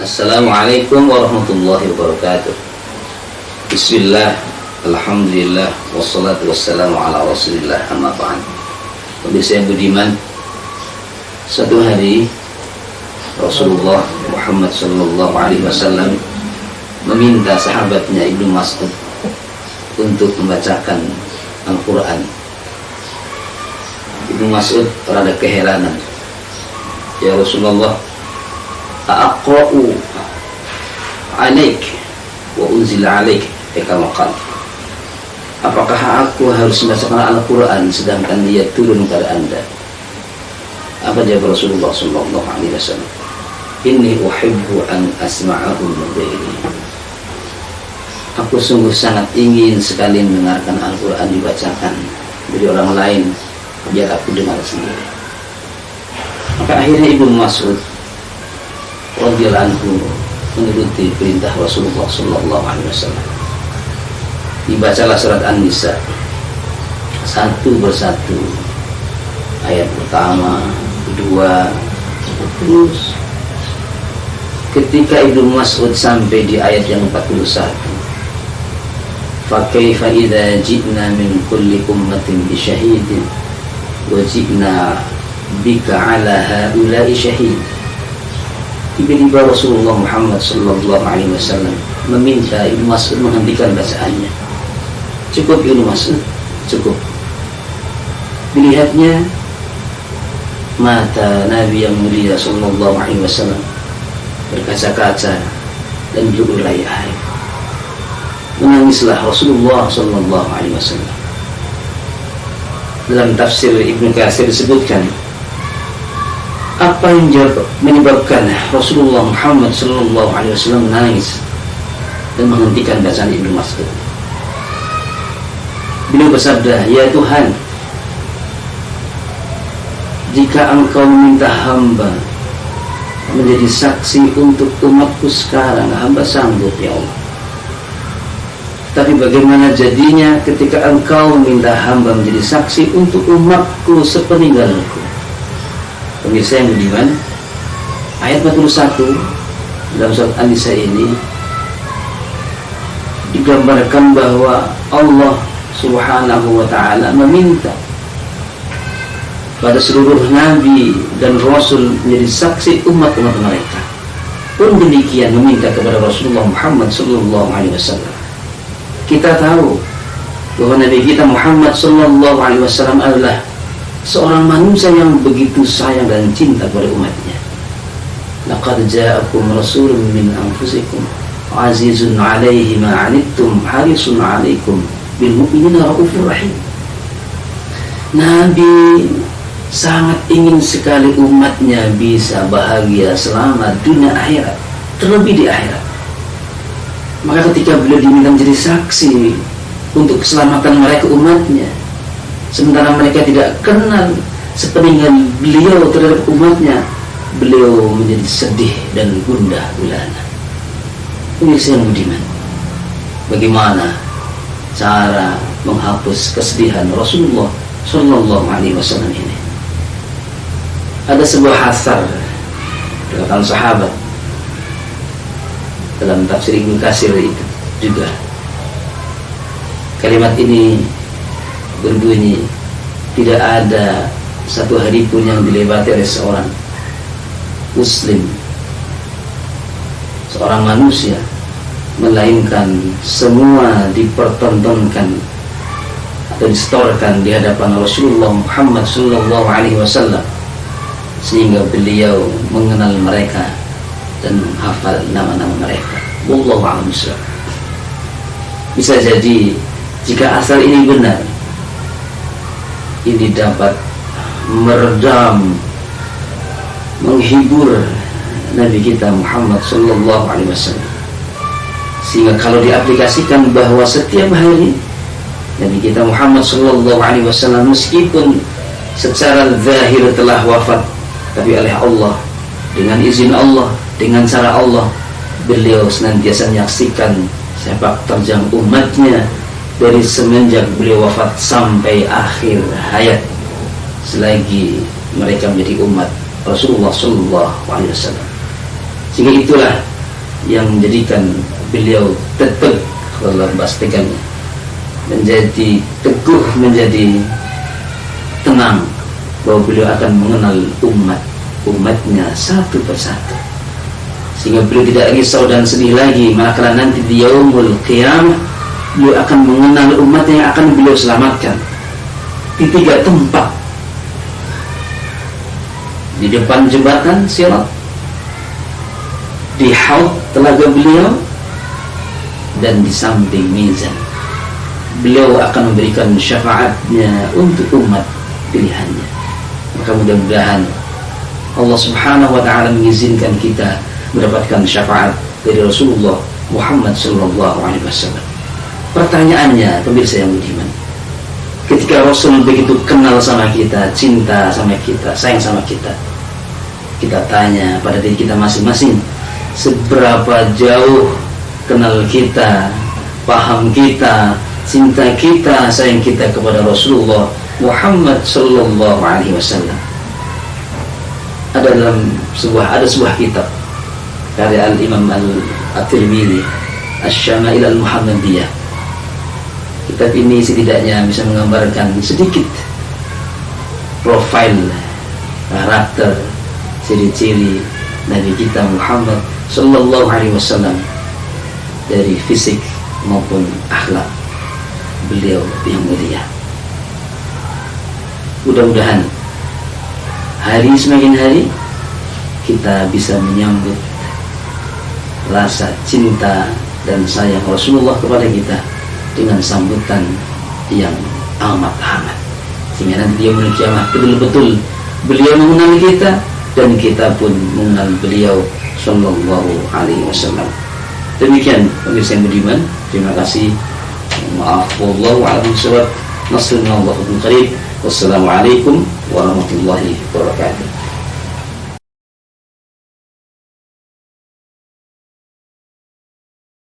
Assalamualaikum warahmatullahi wabarakatuh. Bismillah, alhamdulillah, wassalatu wassalamu ala rasulillah, amma ba'd. Pemirsa yang budiman, suatu hari Rasulullah Muhammad sallallahu alaihi wasallam meminta sahabatnya Ibnu Mas'ud untuk membacakan Al-Quran. Ibnu Mas'ud rada keheranan. Ya Rasulullah, aqra'u alaik wa unzila alaik kama qala. Apakah aku harus membacakan Al-Quran sedangkan dia turun kepada anda? Apa jawab Rasulullah sallallahu alaihi wasallam? Inni uhibbu an asma'ahu min ghairi. Aku sungguh sangat ingin sekali mendengarkan Al-Quran dibacakan dari orang lain, biar aku dengar sendiri. Maka akhirnya Ibnu Mas'ud radhiyallahu anhu menuruti perintah Rasulullah sallallahu alaihi wasallam. Dibacalah surat An-Nisa satu persatu, ayat pertama, kedua, terus ketika Ibnu Mas'ud sampai di ayat yang 41, fa kaifa idza ji'na min kulli ummatin bi syahidin wa ji'na bika ala haula'i syahid. Tiba-tiba Rasulullah Muhammad sallallahu alaihi wasallam meminta Ibnu Mas'ud menghentikan bacaannya. Cukup Ibnu Mas'ud, cukup. Dilihatnya mata Nabi yang mulia sallallahu alaihi wasallam berkaca-kaca dan berurai air. Menangislah Rasulullah sallallahu alaihi wasallam. Dalam tafsir Ibnu Katsir disebutkan, apa yang menyebabkan Rasulullah Muhammad sallallahu alaihi wasallam menangis dan menghentikan bacaan Ibnu Mas'ud? Beliau bersabda, ya Tuhan, jika engkau meminta hamba menjadi saksi untuk umatku sekarang, hamba sanggup ya Allah. Tapi bagaimana jadinya ketika engkau meminta hamba menjadi saksi untuk umatku sepeninggalku? Pemirsa yang budiman, ayat 41 dalam surat An-Nisa ini digambarkan bahwa Allah Subhanahu wa ta'ala meminta pada seluruh nabi dan rasul menjadi saksi umat-umat mereka. Pun demikian meminta kepada Rasulullah Muhammad sallallahu alaihi wasallam. Kita tahu bahwa Nabi kita Muhammad sallallahu alaihi wasallam adalah seorang manusia yang begitu sayang dan cinta kepada umatnya. Laqad ja'akum rasulun min anfusikum azizun 'alaihi ma 'anittum harisun 'alaikum bil mu'minina raufur rahim. Nabi sangat ingin sekali umatnya bisa bahagia selamat dunia akhirat, terlebih di akhirat. Maka ketika beliau diminta menjadi saksi untuk keselamatan mereka umatnya, sementara mereka tidak kenal sepeninggal beliau terhadap umatnya, beliau menjadi sedih dan gundah gulana. Pemirsa yang budiman, bagaimana cara menghapus kesedihan Rasulullah sallallahu alaihi wasallam ini? Ada sebuah hasar perkataan sahabat dalam tafsir Ibnu Katsir itu juga. Kalimat ini berbunyi, tidak ada satu hari pun yang dilewati oleh seorang muslim, seorang manusia, melainkan semua dipertontonkan atau distorkan di hadapan Rasulullah Muhammad sallallahu alaihi wasallam, sehingga beliau mengenal mereka dan menghafal nama-nama mereka. Wallahu a'lam bishawab. Bisa jadi jika asal ini benar, ini dapat meredam, menghibur Nabi kita Muhammad sallallahu alaihi wasallam, sehingga kalau diaplikasikan bahwa setiap hari Nabi kita Muhammad sallallahu alaihi wasallam meskipun secara zahir telah wafat, tapi oleh Allah, dengan izin Allah, dengan cara Allah, beliau senantiasa menyaksikan sepak terjang umatnya dari semenjak beliau wafat sampai akhir hayat, selagi mereka menjadi umat Rasulullah sallallahu alaihi wasallam. Sehingga itulah yang menjadikan beliau tetap dalam bahasa menjadi teguh, menjadi tenang, bahwa beliau akan mengenal umatnya satu persatu, sehingga beliau tidak risau dan sedih lagi manakala nanti di yaumul qiyamah beliau akan mengenal umat yang akan beliau selamatkan di 3 tempat: di depan jembatan Sirat, di haud telaga beliau, dan di samping mizan. Beliau akan memberikan syafaatnya untuk umat pilihannya. Maka mudah-mudahan Allah Subhanahu wa ta'ala mengizinkan kita mendapatkan syafaat dari Rasulullah Muhammad sallallahu alaihi wasallam. Pertanyaannya, pemirsa yang budiman, ketika Rasul begitu kenal sama kita, cinta sama kita, sayang sama kita, kita tanya pada diri kita masing-masing, seberapa jauh kenal kita, paham kita, cinta kita, sayang kita kepada Rasulullah Muhammad sallallahu alaihi wasallam. Ada sebuah kitab karya Al-Imam At-Tirmidzi, Asy-Syama'il Al-Muhammadiyah. Kitab ini setidaknya bisa menggambarkan sedikit profil, karakter, ciri-ciri Nabi kita Muhammad sallallahu alaihi wasallam, dari fisik maupun akhlak beliau yang mulia. Mudah-mudahan hari semakin hari kita bisa menyambut rasa cinta dan sayang Rasulullah kepada kita dengan sambutan yang amat hangat, sehingga nanti dia menuju kiamat betul-betul beliau mengenal kita dan kita pun mengenal beliau sallallahu alaihi wasallam. Demikian pemirsa yang budiman, terima kasih. Maaf, wallahu a'lam bishawab. Nasrullah wa qarib. Wassalamualaikum warahmatullahi wabarakatuh.